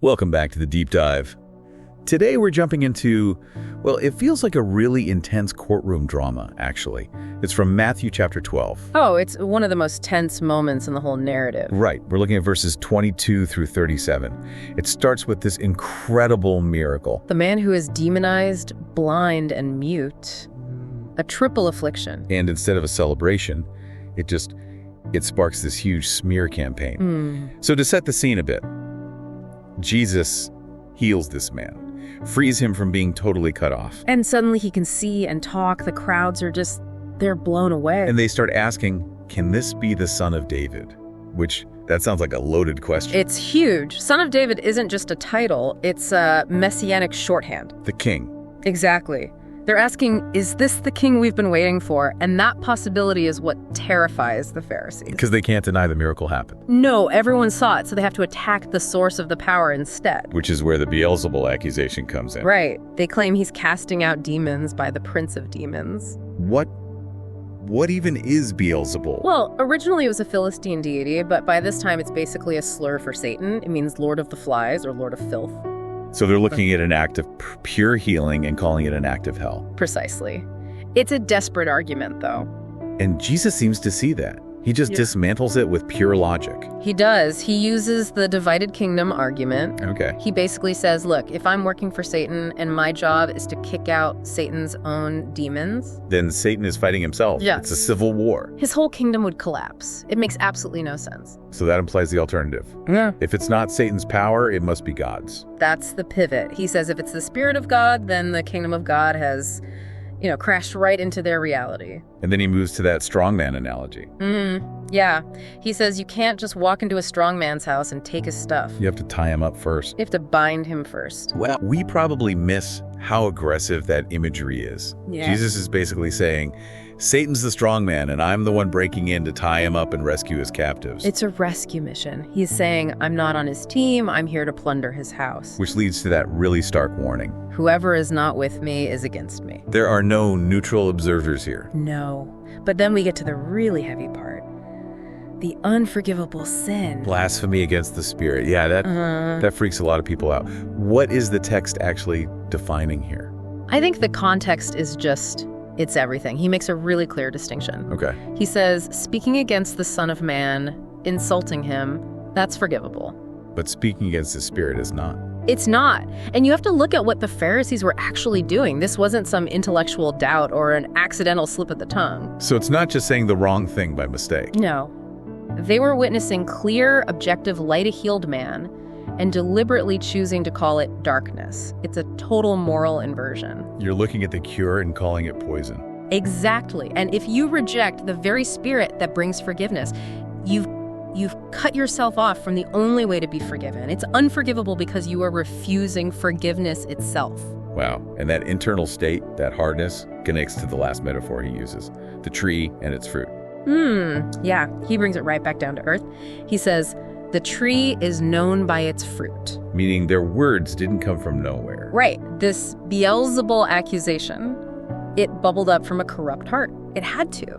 Welcome back to the Deep Dive. Today we're jumping into, well, it feels like a really intense courtroom drama, actually. It's from Matthew chapter 12. Oh, it's one of the most tense moments in the whole narrative. Right, we're looking at verses 22 through 37. It starts with this incredible miracle. The man who is demonized, blind, and mute. A triple affliction. And instead of a celebration, it sparks this huge smear campaign. So to set the scene a bit, Jesus heals this man, frees him from being totally cut off. And suddenly he can see and talk. The crowds are they're blown away. And they start asking, can this be the son of David? Which, that sounds like a loaded question. It's huge. Son of David isn't just a title, it's a messianic shorthand. The king. Exactly. They're asking, is this the king we've been waiting for? And that possibility is what terrifies the Pharisees. Because they can't deny the miracle happened. No, everyone saw it, so they have to attack the source of the power instead. Which is where the Beelzebul accusation comes in. Right. They claim he's casting out demons by the prince of demons. What even is Beelzebul? Well, originally it was a Philistine deity, but by this time it's basically a slur for Satan. It means Lord of the Flies or Lord of Filth. So they're looking at an act of pure healing and calling it an act of hell. Precisely. It's a desperate argument, though. And Jesus seems to see that. He just dismantles it with pure logic. He does. He uses the divided kingdom argument. Okay. He basically says, look, if I'm working for Satan and my job is to kick out Satan's own demons, then Satan is fighting himself. Yeah. It's a civil war. His whole kingdom would collapse. It makes absolutely no sense. So that implies the alternative. Yeah. If it's not Satan's power, it must be God's. That's the pivot. He says if it's the spirit of God, then the kingdom of God has, crashed right into their reality. And then he moves to that strongman analogy. Yeah. He says you can't just walk into a strongman's house and take his stuff. You have to tie him up first. You have to bind him first. Well, we probably miss how aggressive that imagery is. Yeah. Jesus is basically saying, Satan's the strongman, and I'm the one breaking in to tie him up and rescue his captives. It's a rescue mission. He's saying, I'm not on his team, I'm here to plunder his house. Which leads to that really stark warning. Whoever is not with me is against me. There are no neutral observers here. No. But then we get to the really heavy part. The unforgivable sin. Blasphemy against the Spirit. Yeah, that freaks a lot of people out. What is the text actually defining here? I think the context is it's everything. He makes a really clear distinction. Okay. He says, speaking against the Son of Man, insulting him, that's forgivable. But speaking against the Spirit is not. It's not. And you have to look at what the Pharisees were actually doing. This wasn't some intellectual doubt or an accidental slip of the tongue. So it's not just saying the wrong thing by mistake. No. They were witnessing clear, objective light, a healed man, and deliberately choosing to call it darkness. It's a total moral inversion. You're looking at the cure and calling it poison. Exactly. And if you reject the very spirit that brings forgiveness, you've cut yourself off from the only way to be forgiven. It's unforgivable because you are refusing forgiveness itself. Wow. And that internal state, that hardness, connects to the last metaphor he uses, the tree and its fruit. Yeah, he brings it right back down to earth. He says, the tree is known by its fruit. Meaning their words didn't come from nowhere. Right. This Beelzebul accusation, it bubbled up from a corrupt heart. It had to.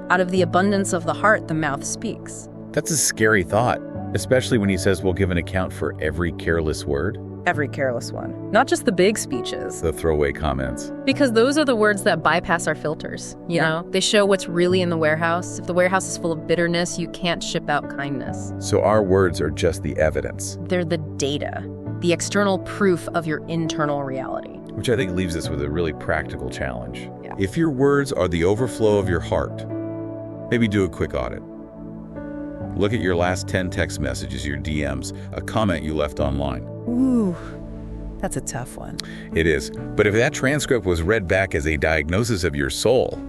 Out of the abundance of the heart, the mouth speaks. That's a scary thought, especially when he says we'll give an account for every careless word. Every careless one. Not just the big speeches. The throwaway comments. Because those are the words that bypass our filters, you know? They show what's really in the warehouse. If the warehouse is full of bitterness, you can't ship out kindness. So our words are just the evidence. They're the data, the external proof of your internal reality. Which I think leaves us with a really practical challenge. Yeah. If your words are the overflow of your heart, maybe do a quick audit. Look at your last 10 text messages, your DMs, a comment you left online. Ooh, that's a tough one. It is. But if that transcript was read back as a diagnosis of your soul,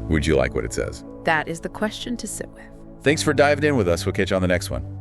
would you like what it says? That is the question to sit with. Thanks for diving in with us. We'll catch you on the next one.